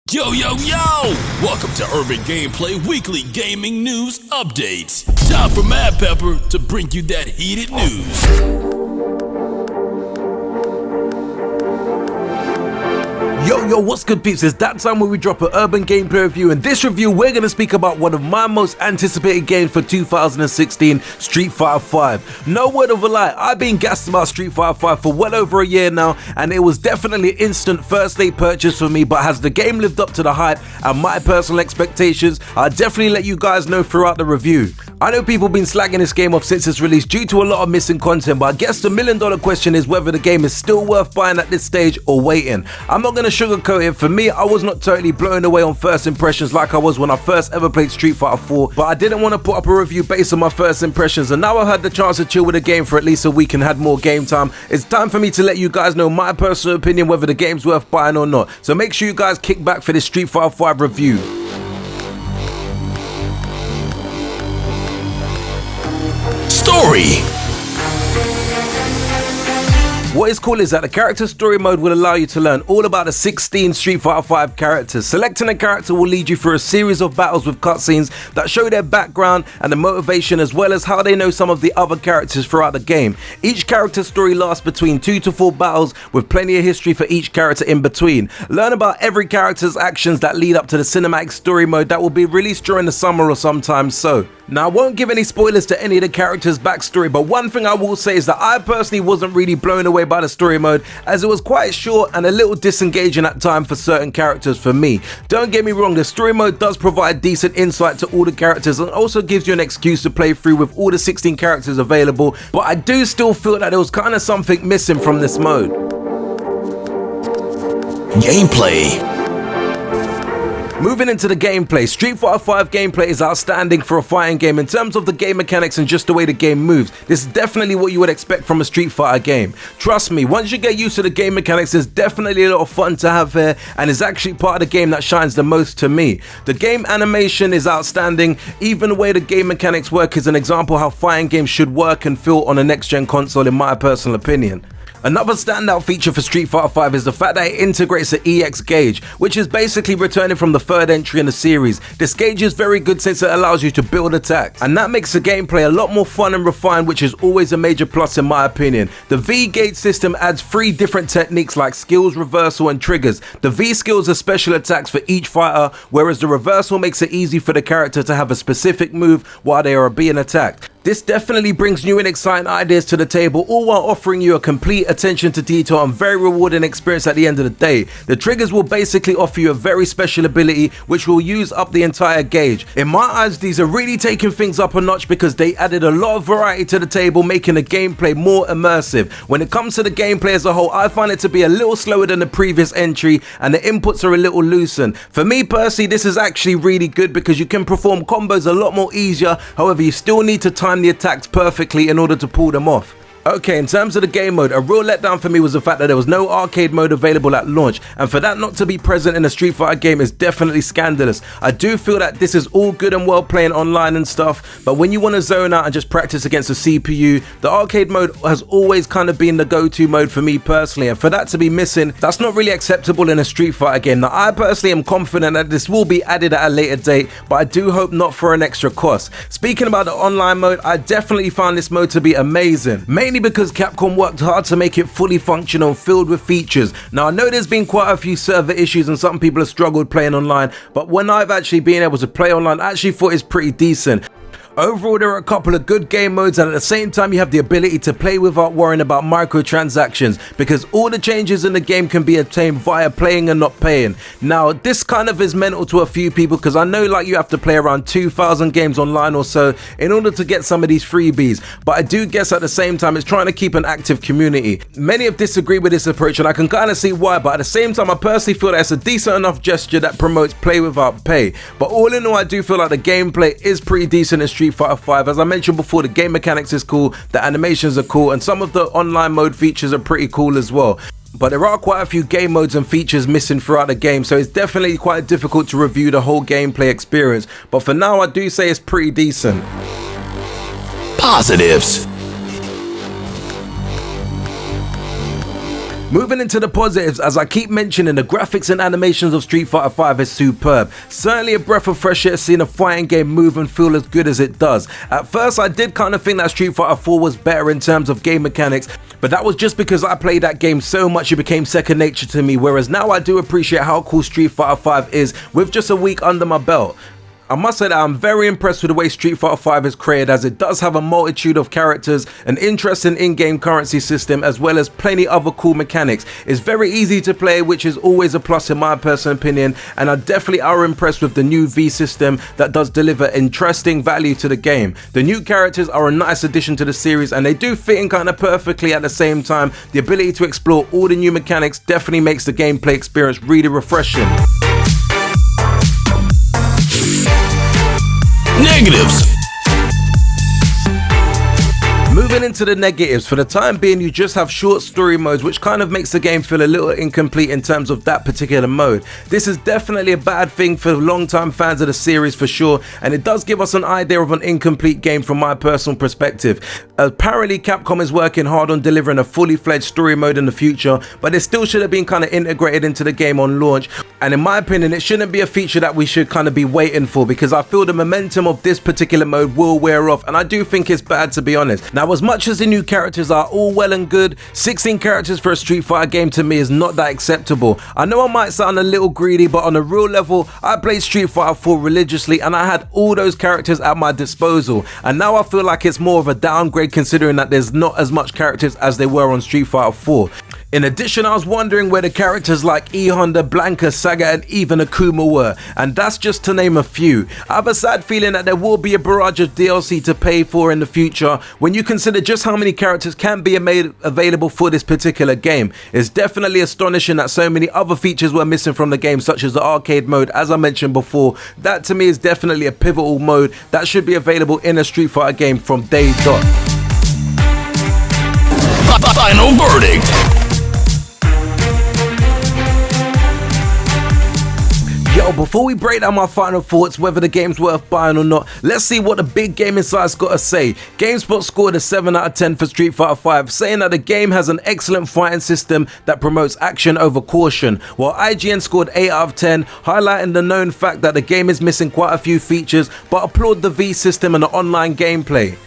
Yo, yo, yo! Welcome to Urban Gameplay Weekly Gaming News Updates. Time for Mad Pepper to bring you that heated news. Yo, what's good peeps? It's that time where we drop an Urban Gameplay review. In this review, we're going to speak about one of my most anticipated games for 2016, Street Fighter 5. No word of a lie, I've been gassed about Street Fighter 5 for well over a year now, and it was definitely an instant first day purchase for me, but has the game lived up to the hype and my personal expectations? I'll definitely let you guys know throughout the review. I know people have been slagging this game off since its release due to a lot of missing content, but I guess the $1,000,000 question is whether the game is still worth buying at this stage or waiting. I'm not going to sugarcoat it. For me, I was not totally blown away on first impressions like I was when I first ever played Street Fighter 4, but I didn't want to put up a review based on my first impressions, and now I've had the chance to chill with the game for at least a week and had more game time. It's time for me to let you guys know my personal opinion whether the game's worth buying or not. So make sure you guys kick back for this Street Fighter 5 review. Story. What is cool is that the character story mode will allow you to learn all about the 16 Street Fighter 5 characters. Selecting a character will lead you through a series of battles with cutscenes that show their background and the motivation, as well as how they know some of the other characters throughout the game. Each character story lasts between 2 to 4 battles with plenty of history for each character in between. Learn about every character's actions that lead up to the cinematic story mode that will be released during the summer or sometime so. Now, I won't give any spoilers to any of the characters' backstory, but one thing I will say is that I personally wasn't really blown away by the story mode, as it was quite short and a little disengaging at times for certain characters for me. Don't get me wrong, the story mode does provide decent insight to all the characters and also gives you an excuse to play through with all the 16 characters available, but I do still feel that there was kind of something missing from this mode. Gameplay. Moving into the gameplay, Street Fighter 5 gameplay is outstanding for a fighting game in terms of the game mechanics and just the way the game moves. This is definitely what you would expect from a Street Fighter game. Trust me, once you get used to the game mechanics, there's definitely a lot of fun to have here, and is actually part of the game that shines the most to me. The game animation is outstanding. Even the way the game mechanics work is an example how fighting games should work and feel on a next-gen console in my personal opinion. Another standout feature for Street Fighter 5 is the fact that it integrates the EX gauge, which is basically returning from the third entry in the series. This gauge is very good since it allows you to build attacks, and that makes the gameplay a lot more fun and refined, which is always a major plus in my opinion. The V gauge system adds 3 different techniques like skills, reversal and triggers. The V skills are special attacks for each fighter, whereas the reversal makes it easy for the character to have a specific move while they are being attacked. This definitely brings new and exciting ideas to the table, all while offering you a complete attention to detail and very rewarding experience at the end of the day. The triggers will basically offer you a very special ability which will use up the entire gauge. In my eyes, these are really taking things up a notch because they added a lot of variety to the table, making the gameplay more immersive. When it comes to the gameplay as a whole, I find it to be a little slower than the previous entry and the inputs are a little loosened. For me personally, this is actually really good because you can perform combos a lot more easier. However, you still need to time the attacks perfectly in order to pull them off. Okay, in terms of the game mode, a real letdown for me was the fact that there was no arcade mode available at launch, and for that not to be present in a Street Fighter game is definitely scandalous. I do feel that this is all good and well playing online and stuff, but when you want to zone out and just practice against the CPU, the arcade mode has always kind of been the go-to mode for me personally, and for that to be missing, that's not really acceptable in a Street Fighter game. Now, I personally am confident that this will be added at a later date, but I do hope not for an extra cost. Speaking about the online mode, I definitely found this mode to be amazing, mainly because Capcom worked hard to make it fully functional and filled with features. Now, I know there's been quite a few server issues and some people have struggled playing online, but when I've actually been able to play online, I actually thought it's pretty decent. Overall, there are a couple of good game modes, and at the same time you have the ability to play without worrying about microtransactions, because all the changes in the game can be obtained via playing and not paying. Now, this kind of is mental to a few people because I know like you have to play around 2,000 games online or so in order to get some of these freebies, but I do guess at the same time it's trying to keep an active community. Many have disagreed with this approach and I can kind of see why, but at the same time I personally feel that it's a decent enough gesture that promotes play without pay. But all in all, I do feel like the gameplay is pretty decent in Street Fighter 5. As I mentioned before, the game mechanics is cool, the animations are cool, and some of the online mode features are pretty cool as well. But there are quite a few game modes and features missing throughout the game, so it's definitely quite difficult to review the whole gameplay experience. But for now, I do say it's pretty decent. Positives. Moving into the positives, as I keep mentioning, the graphics and animations of Street Fighter V is superb. Certainly a breath of fresh air seeing a fighting game move and feel as good as it does. At first I did kind of think that Street Fighter 4 was better in terms of game mechanics, but that was just because I played that game so much it became second nature to me, whereas now I do appreciate how cool Street Fighter V is with just a week under my belt. I must say that I'm very impressed with the way Street Fighter V is created, as it does have a multitude of characters, an interesting in-game currency system, as well as plenty other cool mechanics. It's very easy to play, which is always a plus in my personal opinion, and I definitely are impressed with the new V system that does deliver interesting value to the game. The new characters are a nice addition to the series, and they do fit in kind of perfectly at the same time. The ability to explore all the new mechanics definitely makes the gameplay experience really refreshing. Negatives. Moving into the negatives, for the time being you just have short story modes, which kind of makes the game feel a little incomplete in terms of that particular mode. This is definitely a bad thing for long-time fans of the series for sure, and it does give us an idea of an incomplete game from my personal perspective. Apparently Capcom is working hard on delivering a fully fledged story mode in the future, but it still should have been kind of integrated into the game on launch, and in my opinion it shouldn't be a feature that we should kind of be waiting for, because I feel the momentum of this particular mode will wear off, and I do think it's bad, to be honest. Now, as much as the new characters are all well and good, 16 characters for a Street Fighter game to me is not that acceptable. I know I might sound a little greedy, but on a real level, I played Street Fighter 4 religiously and I had all those characters at my disposal, and now I feel like it's more of a downgrade considering that there's not as much characters as there were on Street Fighter 4. In addition, I was wondering where the characters like E Honda, Blanca, Saga and even Akuma were, and that's just to name a few. I have a sad feeling that there will be a barrage of DLC to pay for in the future when you consider just how many characters can be made available for this particular game. It's definitely astonishing that so many other features were missing from the game, such as the arcade mode, as I mentioned before. That to me is definitely a pivotal mode that should be available in a Street Fighter game from day dot. Final verdict. Yo, before we break down my final thoughts, whether the game's worth buying or not, let's see what the big game inside's got to say. GameSpot scored a 7 out of 10 for Street Fighter V, saying that the game has an excellent fighting system that promotes action over caution, while IGN scored 8 out of 10, highlighting the known fact that the game is missing quite a few features, but applaud the V system and the online gameplay.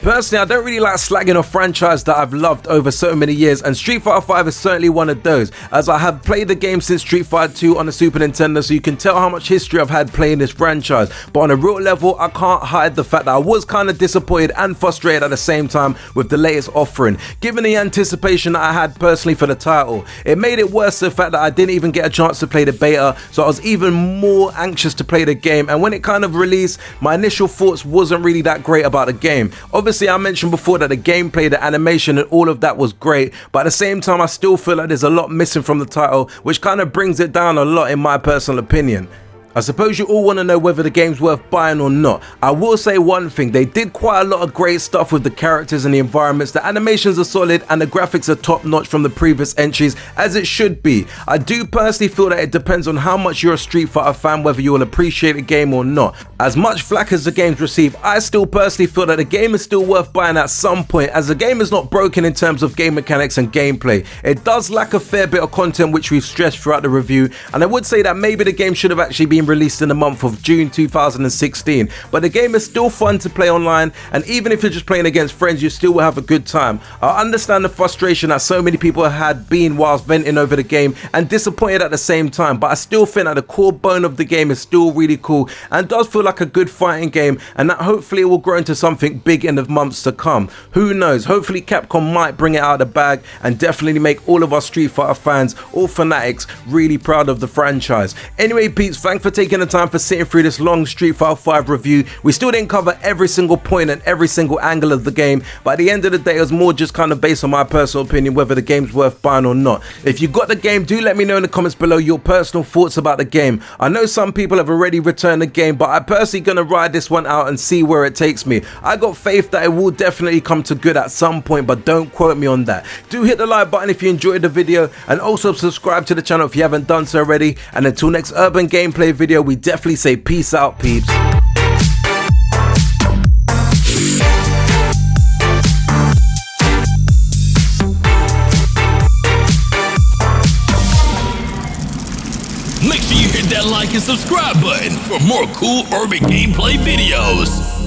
Personally, I don't really like slagging a franchise that I've loved over so many years, and Street Fighter V is certainly one of those, as I have played the game since Street Fighter 2 on the Super Nintendo, so you can tell how much history I've had playing this franchise. But on a real level, I can't hide the fact that I was kind of disappointed and frustrated at the same time with the latest offering. Given the anticipation that I had personally for the title, it made it worse the fact that I didn't even get a chance to play the beta, so I was even more anxious to play the game, and when it kind of released, my initial thoughts wasn't really that great about the game. Obviously, I mentioned before that the gameplay, the animation and all of that was great, but at the same time I still feel like there's a lot missing from the title, which kind of brings it down a lot in my personal opinion. I suppose you all want to know whether the game's worth buying or not. I will say one thing, they did quite a lot of great stuff with the characters and the environments. The animations are solid and the graphics are top notch from the previous entries, as it should be. I do personally feel that it depends on how much you're a Street Fighter fan, whether you will appreciate the game or not. As much flack as the games receive, I still personally feel that the game is still worth buying at some point, as the game is not broken in terms of game mechanics and gameplay. It does lack a fair bit of content, which we've stressed throughout the review, and I would say that maybe the game should have actually been released in the month of June 2016, but the game is still fun to play online, and even if you're just playing against friends, you still will have a good time. I understand the frustration that so many people had been whilst venting over the game, and disappointed at the same time, but I still think that the core bone of the game is still really cool and does feel like a good fighting game, and that hopefully it will grow into something big in the months to come. Who knows, hopefully Capcom might bring it out of the bag and definitely make all of our Street Fighter fans or fanatics really proud of the franchise. Anyway peeps, thanks for taking the time for sitting through this long Street Fighter 5 review. We still didn't cover every single point and every single angle of the game, but at the end of the day it was more just kind of based on my personal opinion whether the game's worth buying or not. If you got the game, do let me know in the comments below your personal thoughts about the game. I know some people have already returned the game, but I'm personally gonna ride this one out and see where it takes me. I got faith that it will definitely come to good at some point, but don't quote me on that. Do hit the like button if you enjoyed the video, and also subscribe to the channel if you haven't done so already. And until next urban gameplay video, we definitely say peace out, peeps. like and subscribe button for more cool urban gameplay videos.